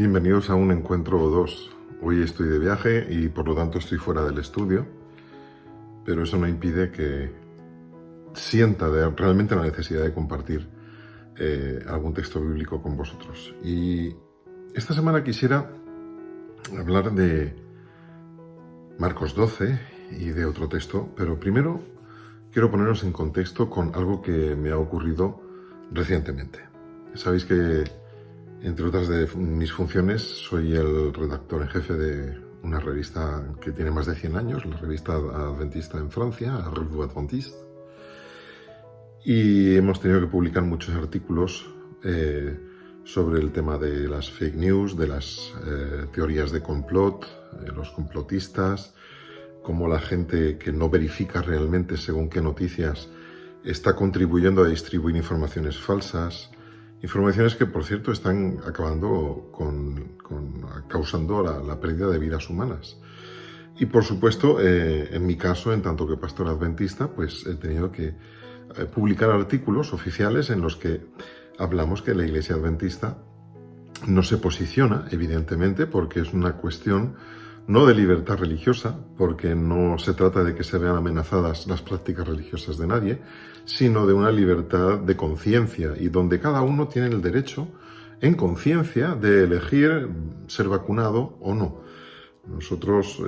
Bienvenidos a un encuentro o dos. Hoy estoy de viaje y por lo tanto estoy fuera del estudio, pero eso no impide que sienta realmente la necesidad de compartir algún texto bíblico con vosotros. Y esta semana quisiera hablar de Marcos 12 y de otro texto, pero primero quiero poneros en contexto con algo que me ha ocurrido recientemente. Sabéis que, entre otras de mis funciones, soy el redactor en jefe de una revista que tiene más de 100 años, la revista adventista en Francia, la Revue Adventiste, y hemos tenido que publicar muchos artículos sobre el tema de las fake news, de las teorías de complot, los complotistas, cómo la gente que no verifica realmente según qué noticias está contribuyendo a distribuir informaciones falsas, informaciones que, por cierto, están acabando causando la pérdida de vidas humanas. Y, por supuesto, en mi caso, en tanto que pastor adventista, pues he tenido que publicar artículos oficiales en los que hablamos que la Iglesia Adventista no se posiciona, evidentemente, porque es una cuestión no de libertad religiosa, porque no se trata de que se vean amenazadas las prácticas religiosas de nadie, sino de una libertad de conciencia y donde cada uno tiene el derecho, en conciencia, de elegir ser vacunado o no. Nosotros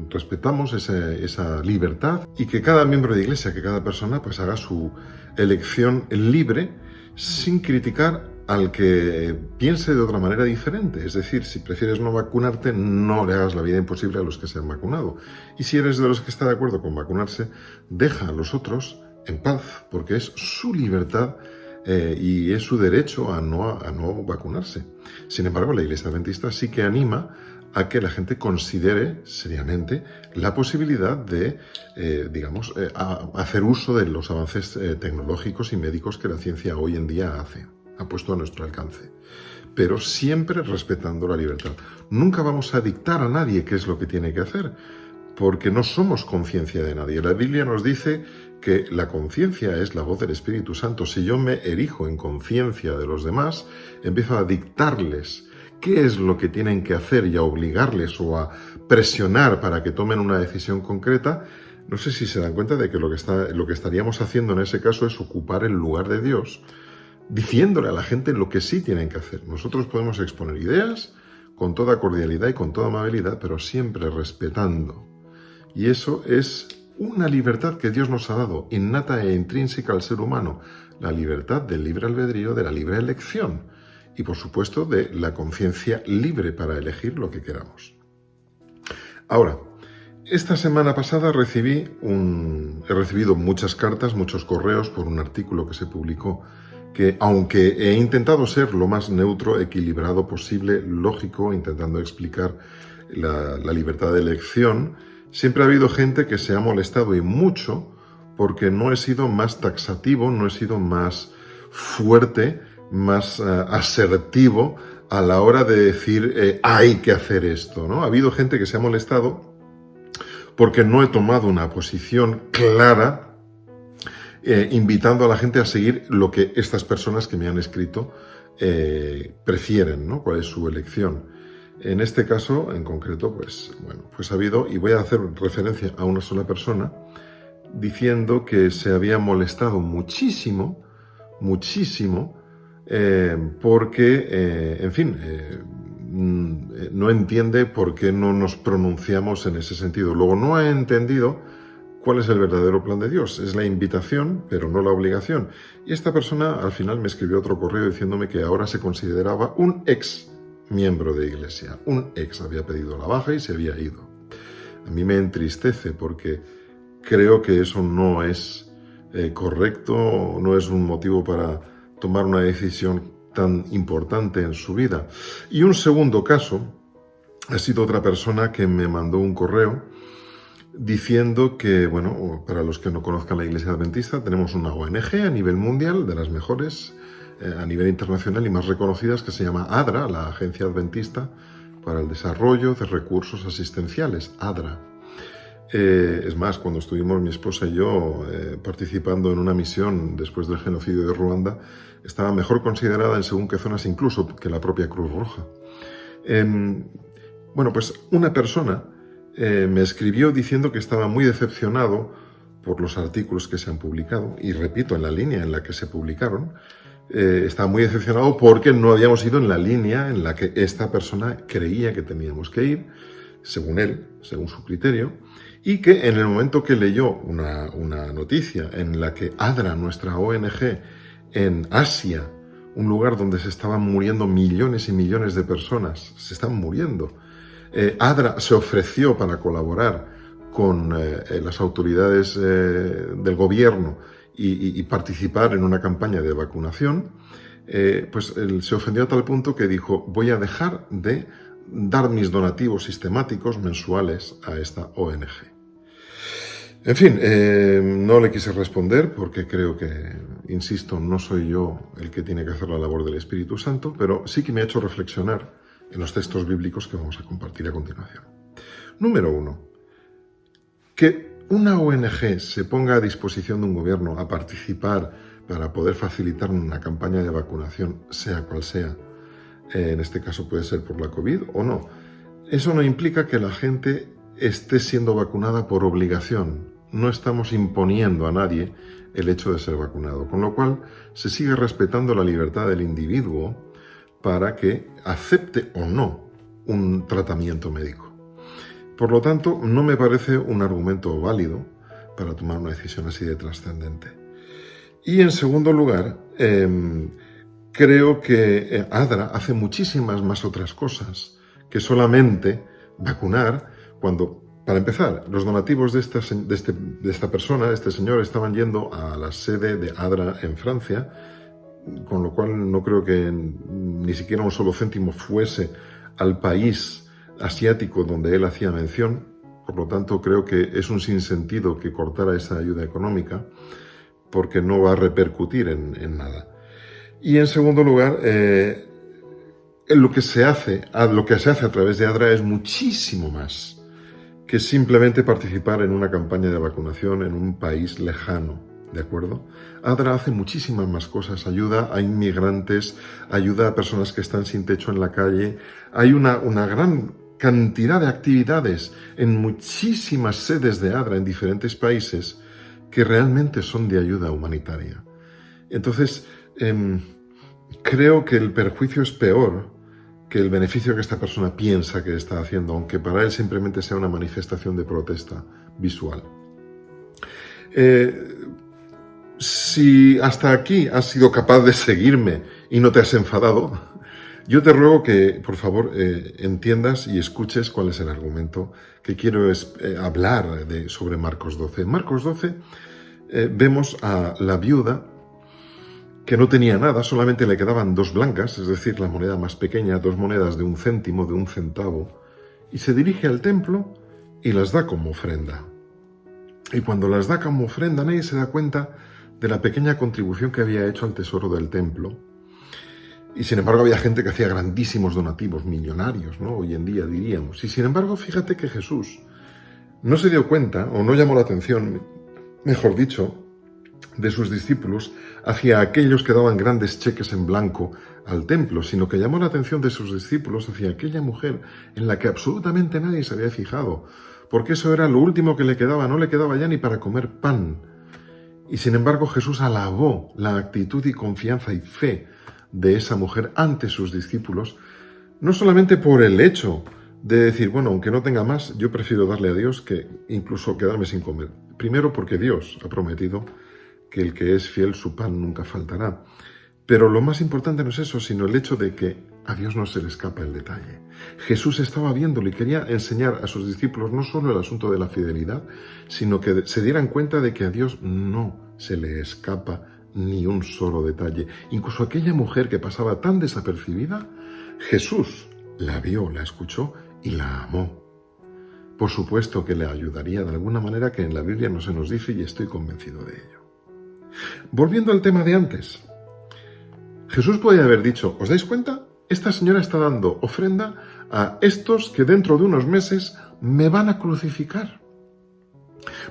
respetamos esa libertad y que cada miembro de iglesia, que cada persona pues haga su elección libre sin criticar al que piense de otra manera diferente. Es decir, si prefieres no vacunarte, no le hagas la vida imposible a los que se han vacunado. Y si eres de los que está de acuerdo con vacunarse, deja a los otros en paz, porque es su libertad y es su derecho a no vacunarse. Sin embargo, la Iglesia Adventista sí que anima a que la gente considere seriamente la posibilidad de, hacer uso de los avances tecnológicos y médicos que la ciencia hoy en día ha puesto a nuestro alcance, pero siempre respetando la libertad. Nunca vamos a dictar a nadie qué es lo que tiene que hacer, porque no somos conciencia de nadie. La Biblia nos dice que la conciencia es la voz del Espíritu Santo. Si yo me erijo en conciencia de los demás, empiezo a dictarles qué es lo que tienen que hacer y a obligarles o a presionar para que tomen una decisión concreta. No sé si se dan cuenta de que lo que estaríamos haciendo en ese caso es ocupar el lugar de Dios, diciéndole a la gente lo que sí tienen que hacer. Nosotros podemos exponer ideas con toda cordialidad y con toda amabilidad, pero siempre respetando. Y eso es una libertad que Dios nos ha dado, innata e intrínseca al ser humano, la libertad del libre albedrío, de la libre elección y, por supuesto, de la conciencia libre para elegir lo que queramos. Ahora, esta semana pasada he recibido muchas cartas, muchos correos por un artículo que se publicó que, aunque he intentado ser lo más neutro, equilibrado posible, lógico, intentando explicar la libertad de elección, siempre ha habido gente que se ha molestado y mucho porque no he sido más taxativo, no he sido más fuerte, más asertivo a la hora de decir hay que hacer esto, ¿no? Ha habido gente que se ha molestado porque no he tomado una posición clara invitando a la gente a seguir lo que estas personas que me han escrito prefieren, ¿no? Cuál es su elección. En este caso, en concreto, pues ha habido, y voy a hacer referencia a una sola persona, diciendo que se había molestado muchísimo, porque, no entiende por qué no nos pronunciamos en ese sentido. Luego, no ha entendido cuál es el verdadero plan de Dios. Es la invitación, pero no la obligación. Y esta persona al final me escribió otro correo diciéndome que ahora se consideraba un ex miembro de iglesia. Un ex había pedido la baja y se había ido. A mí me entristece porque creo que eso no es correcto, no es un motivo para tomar una decisión tan importante en su vida. Y un segundo caso ha sido otra persona que me mandó un correo diciendo que, para los que no conozcan la Iglesia Adventista, tenemos una ONG a nivel mundial, de las mejores a nivel internacional y más reconocidas, que se llama ADRA, la Agencia Adventista para el Desarrollo de Recursos Asistenciales, ADRA. Es más, cuando estuvimos mi esposa y yo participando en una misión después del genocidio de Ruanda, estaba mejor considerada en según qué zonas incluso que la propia Cruz Roja. Bueno, pues una persona me escribió diciendo que estaba muy decepcionado por los artículos que se han publicado, y repito, en la línea en la que se publicaron, estaba muy decepcionado porque no habíamos ido en la línea en la que esta persona creía que teníamos que ir, según él, según su criterio, y que en el momento que leyó una noticia en la que ADRA, nuestra ONG, en Asia, un lugar donde se estaban muriendo millones y millones de personas, se están muriendo, ADRA se ofreció para colaborar con las autoridades del gobierno y participar en una campaña de vacunación, pues él se ofendió a tal punto que dijo: voy a dejar de dar mis donativos sistemáticos mensuales a esta ONG. En fin, no le quise responder porque creo que, insisto, no soy yo el que tiene que hacer la labor del Espíritu Santo, pero sí que me ha hecho reflexionar en los textos bíblicos que vamos a compartir a continuación. Número 1. Que una ONG se ponga a disposición de un gobierno a participar para poder facilitar una campaña de vacunación, sea cual sea, en este caso puede ser por la COVID o no, eso no implica que la gente esté siendo vacunada por obligación. No estamos imponiendo a nadie el hecho de ser vacunado, con lo cual se sigue respetando la libertad del individuo para que acepte o no un tratamiento médico. Por lo tanto, no me parece un argumento válido para tomar una decisión así de trascendente. Y en segundo lugar, creo que ADRA hace muchísimas más otras cosas que solamente vacunar, cuando, para empezar, los donativos de esta persona, de este señor, estaban yendo a la sede de ADRA en Francia, con lo cual no creo que ni siquiera un solo céntimo fuese al país asiático donde él hacía mención. Por lo tanto, creo que es un sinsentido que cortara esa ayuda económica, porque no va a repercutir en nada. Y en segundo lugar, lo que se hace a través de ADRA es muchísimo más que simplemente participar en una campaña de vacunación en un país lejano, ¿de acuerdo? ADRA hace muchísimas más cosas, ayuda a inmigrantes, ayuda a personas que están sin techo en la calle, hay una gran cantidad de actividades en muchísimas sedes de ADRA en diferentes países que realmente son de ayuda humanitaria. Entonces, creo que el perjuicio es peor que el beneficio que esta persona piensa que está haciendo, aunque para él simplemente sea una manifestación de protesta visual. Si hasta aquí has sido capaz de seguirme y no te has enfadado, yo te ruego que, por favor, entiendas y escuches cuál es el argumento que quiero hablar sobre Marcos 12. En Marcos 12 vemos a la viuda que no tenía nada, solamente le quedaban 2 blancas, es decir, la moneda más pequeña, 2 monedas de 1 céntimo, de 1 centavo, y se dirige al templo y las da como ofrenda. Y cuando las da como ofrenda, nadie se da cuenta de la pequeña contribución que había hecho al tesoro del templo. Y sin embargo había gente que hacía grandísimos donativos, millonarios, ¿no? Hoy en día diríamos. Y sin embargo, fíjate que Jesús no se dio cuenta, o no llamó la atención, mejor dicho, de sus discípulos hacia aquellos que daban grandes cheques en blanco al templo, sino que llamó la atención de sus discípulos hacia aquella mujer en la que absolutamente nadie se había fijado, porque eso era lo último que le quedaba, no le quedaba ya ni para comer pan. Y sin embargo Jesús alabó la actitud y confianza y fe de esa mujer ante sus discípulos, no solamente por el hecho de decir, bueno, aunque no tenga más, yo prefiero darle a Dios que incluso quedarme sin comer. Primero porque Dios ha prometido que el que es fiel su pan nunca faltará. Pero lo más importante no es eso, sino el hecho de que a Dios no se le escapa el detalle. Jesús estaba viéndolo y quería enseñar a sus discípulos no solo el asunto de la fidelidad, sino que se dieran cuenta de que a Dios no se le escapa ni un solo detalle. Incluso aquella mujer que pasaba tan desapercibida, Jesús la vio, la escuchó y la amó. Por supuesto que le ayudaría de alguna manera que en la Biblia no se nos dice, y estoy convencido de ello. Volviendo al tema de antes, Jesús podía haber dicho, ¿os dais cuenta? Esta señora está dando ofrenda a estos que dentro de unos meses me van a crucificar.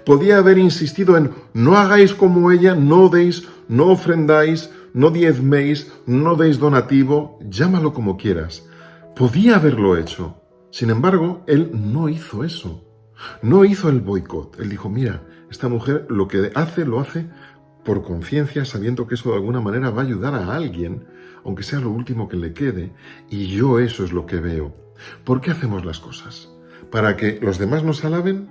Podía haber insistido en, no hagáis como ella, no deis, no ofrendáis, no diezméis, no deis donativo, llámalo como quieras. Podía haberlo hecho. Sin embargo, él no hizo eso. No hizo el boicot. Él dijo, mira, esta mujer lo que hace, lo hace por conciencia, sabiendo que eso de alguna manera va a ayudar a alguien, aunque sea lo último que le quede, y yo eso es lo que veo. ¿Por qué hacemos las cosas? ¿Para que los demás nos alaben?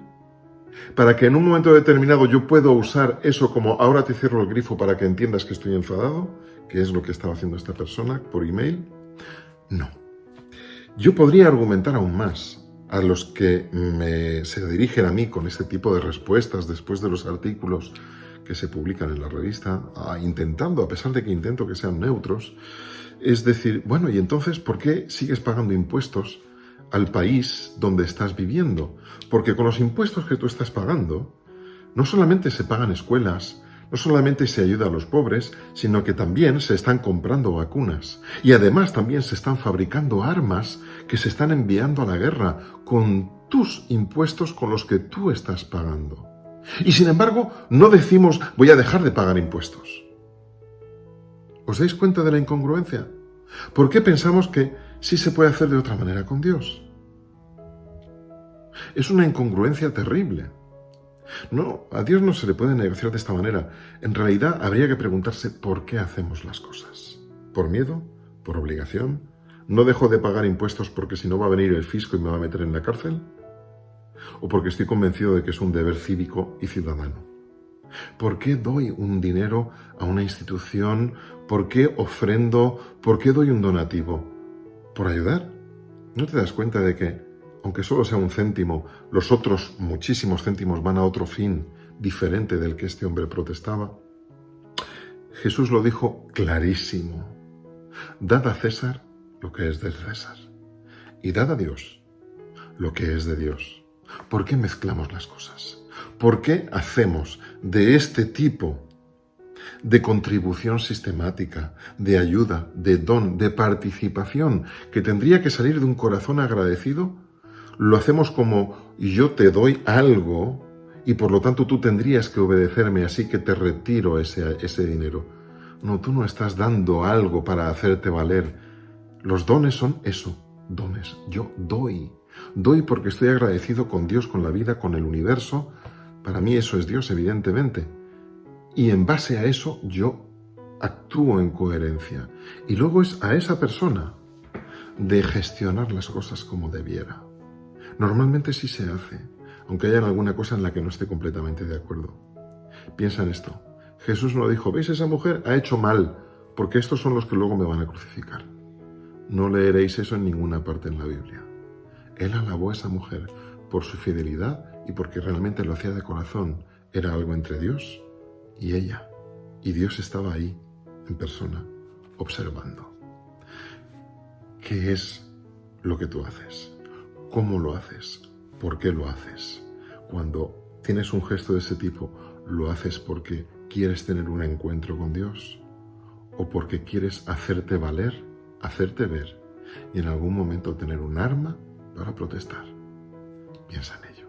¿Para que en un momento determinado yo pueda usar eso como ahora te cierro el grifo para que entiendas que estoy enfadado? Que es lo que estaba haciendo esta persona por email. No. Yo podría argumentar aún más a los que se dirigen a mí con este tipo de respuestas después de los artículos que se publican en la revista, intentando, a pesar de que intento que sean neutros, es decir, bueno, ¿y entonces por qué sigues pagando impuestos al país donde estás viviendo? Porque con los impuestos que tú estás pagando, no solamente se pagan escuelas, no solamente se ayuda a los pobres, sino que también se están comprando vacunas. Y además también se están fabricando armas que se están enviando a la guerra con tus impuestos con los que tú estás pagando. Y sin embargo, no decimos voy a dejar de pagar impuestos. ¿Os dais cuenta de la incongruencia? ¿Por qué pensamos que sí se puede hacer de otra manera con Dios? Es una incongruencia terrible. No, a Dios no se le puede negociar de esta manera. En realidad habría que preguntarse por qué hacemos las cosas. ¿Por miedo? ¿Por obligación? ¿No dejo de pagar impuestos porque si no va a venir el fisco y me va a meter en la cárcel? ¿O porque estoy convencido de que es un deber cívico y ciudadano? ¿Por qué doy un dinero a una institución? ¿Por qué ofrendo? ¿Por qué doy un donativo? ¿Por ayudar? ¿No te das cuenta de que, aunque solo sea un céntimo, los otros muchísimos céntimos van a otro fin diferente del que este hombre protestaba? Jesús lo dijo clarísimo. Dad a César lo que es de César y dad a Dios lo que es de Dios. ¿Por qué mezclamos las cosas? ¿Por qué hacemos de este tipo de contribución sistemática, de ayuda, de don, de participación, que tendría que salir de un corazón agradecido, lo hacemos como yo te doy algo y por lo tanto tú tendrías que obedecerme, así que te retiro ese dinero? No, tú no estás dando algo para hacerte valer. Los dones son eso, dones. Yo doy. Doy porque estoy agradecido con Dios, con la vida, con el universo. Para mí eso es Dios, evidentemente. Y en base a eso yo actúo en coherencia. Y luego es a esa persona de gestionar las cosas como debiera. Normalmente sí se hace, aunque haya alguna cosa en la que no esté completamente de acuerdo. Piensa en esto. Jesús no dijo, ¿veis? Esa mujer ha hecho mal, porque estos son los que luego me van a crucificar. No leeréis eso en ninguna parte en la Biblia. Él alabó a esa mujer por su fidelidad y porque realmente lo hacía de corazón. Era algo entre Dios y ella. Y Dios estaba ahí, en persona, observando. ¿Qué es lo que tú haces? ¿Cómo lo haces? ¿Por qué lo haces? Cuando tienes un gesto de ese tipo, ¿lo haces porque quieres tener un encuentro con Dios? ¿O porque quieres hacerte valer, hacerte ver y en algún momento tener un arma para protestar? Piensa en ello.